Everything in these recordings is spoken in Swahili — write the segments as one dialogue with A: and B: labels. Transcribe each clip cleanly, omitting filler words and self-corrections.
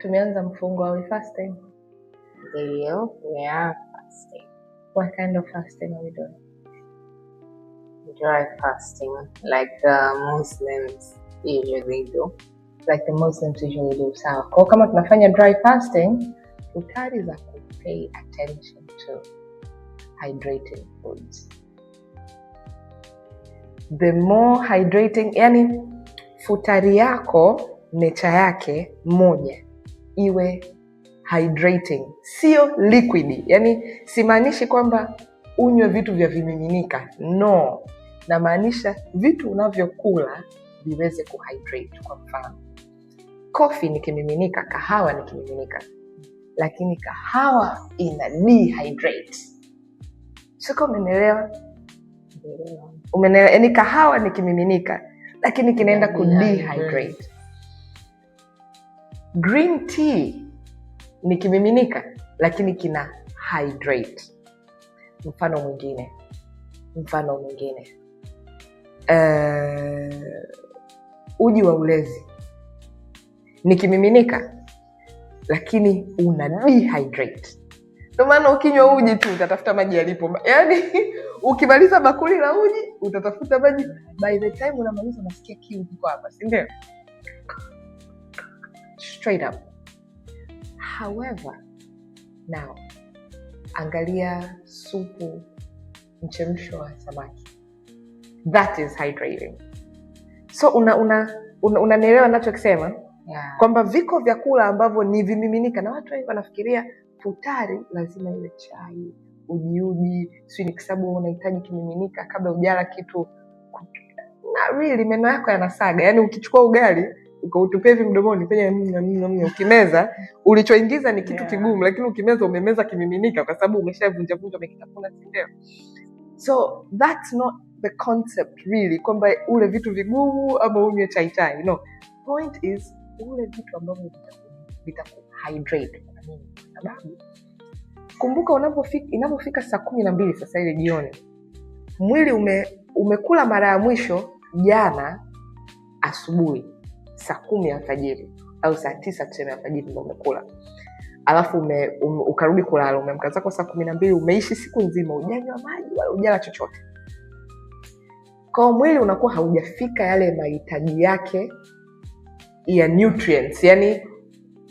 A: Tumeanza mfungo, are we fasting?
B: Ndio, we are fasting.
A: What kind of fasting are we doing?
B: Dry fasting, like the Muslims usually do.
A: Like the Muslims usually do. Sawa. Kwa kama tunafanya dry fasting, futari za pay attention to hydrating foods. The more hydrating, yani futari yako nature yake moja iwe hydrating, sio liquid. Yani simaanishi kwamba unywe vitu vya vimiminika, no. Na maanisha vitu unavyokula viweze kuhydrate. Kwa mfano, coffee ni kimiminika, kahawa ni kimiminika, lakini kahawa ina dehydrate. Siko umeelewa? Umeelewa? Yani kahawa ni kimiminika lakini kinaenda kudehydrate. Green tea ni kimiminika lakini kina hydrate. Mfano mwingine. Uji wa ulezi ni kimiminika lakini una dehydrate. Ndio maana ukinywa uji tu utatafuta maji yalipo. Yaani ukimaliza bakuli la uji utatafuta maji. By the time unamaliza unasikia kiu kiko hapa, si ndio? Straight up. However, now angalia supu, mchemsho wa samaki. That is hydrating. So unanielewa ninachokisema?
B: Yeah.
A: Kwamba viko vyakula ambavyo ni vimiminika na watu wengi wanafikiria futari lazima iwe chai, uji, sio ni sababu unahitaji kimiminika kabla hujala kitu. Na really meno yako yanasaga. Yaani ukichukua ugali ukautupia hivi mdomoni penye ukimeza ulichoingiza ni kitu kigumu, lakini ukimeza umemeza kimiminika kwa sababu umeshavunja umekitafuna, si ndio? So that's not the concept really, kwamba ule vitu vigumu ama unywe chai. No. Point is ule vitu ambavyo vitakuhydrate. Kwa nini? Kwa sababu kumbuka inapofika saa 12 sasa ile jioni, mwili umekula mara ya mwisho jana asubuhi saa 10 alfajiri au saa 9 tuseme alfajiri ndio umekula. Alafu ukarudi kulala, umeamka zako saa 12, umeishi siku nzima hujanywa maji wala hujala chochote. Kwa mwili unakuwa haujafika yale mahitaji yake ya nutrients. Yani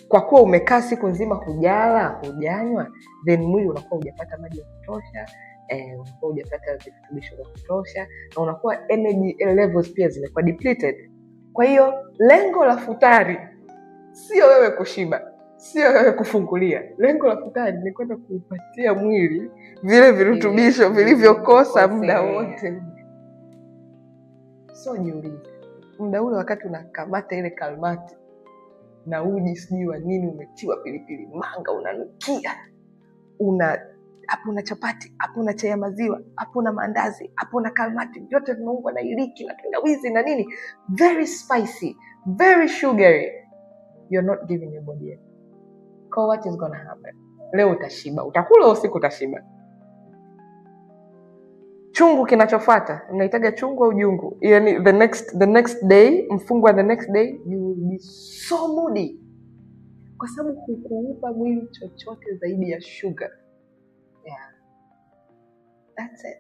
A: kwa kuwa umekaa siku nzima hujanywa, then mwili unakuwa hujapata maji ya kutosha, unakuwa hujapata virutubisho vya kutosha, na unakuwa energy levels pia zimekuwa depleted. Kwa hiyo lengo la futari sio wewe kushiba, sio wewe kufungulia. Lengo la futari ni kwenda kuupatia mwili vile virutubisho vilivyokosa muda wote. So jiulize, muda ule wakati unakamata ile kalmati na uji sijui wa nini umetiwa pilipili manga unanukia, hapo una chapati, hapo una chai ya maziwa, hapo una mandazi, hapo una kalmati, vyote vimeungwa na iliki na tangawizi na nini, very spicy, very sugary. You're not giving your body it. So what is going to happen? Leo utashiba, utakula usiku utashiba. Chungu kinachofuata, unahitaji chungu au jungu? Yani the next day, mfungwa the next day, you will be so moody. Kwa sababu hukuupa mwili chochote zaidi ya sugar. Yeah. That's it.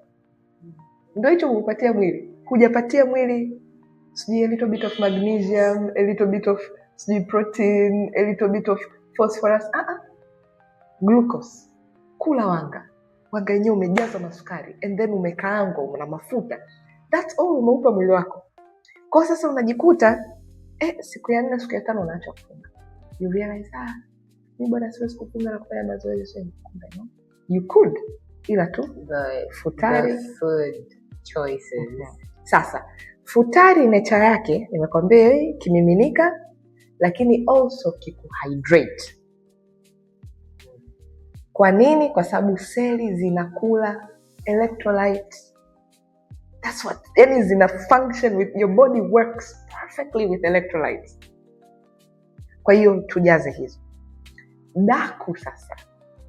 A: Ndio hicho hukupatia mwili. Hujapatia mwili sijui a little bit of magnesium, a little bit of sijui protein, a little bit of phosphorus. Glucose. Kula wanga yenyewe umejazwa na sukari and then umekaangwa na mafuta. That's all umeupa mwili wako. Kwa sasa unajikuta siku ya 4 siku ya 5 unaacha kufunga. You realize mimi bwana siwezi kufunga na kufanya mazoezi sio kufunga, no? You could, ila tu
B: the food choices.
A: Sasa futari nature yake nimekwambia kimiminika lakini also kikuhydrate. Kwa nini? Kwa sababu seli zinakula electrolyte. That's what, yani zina function with your body, works perfectly with electrolytes. Kwa hiyo tujaze hizo. Daku sasa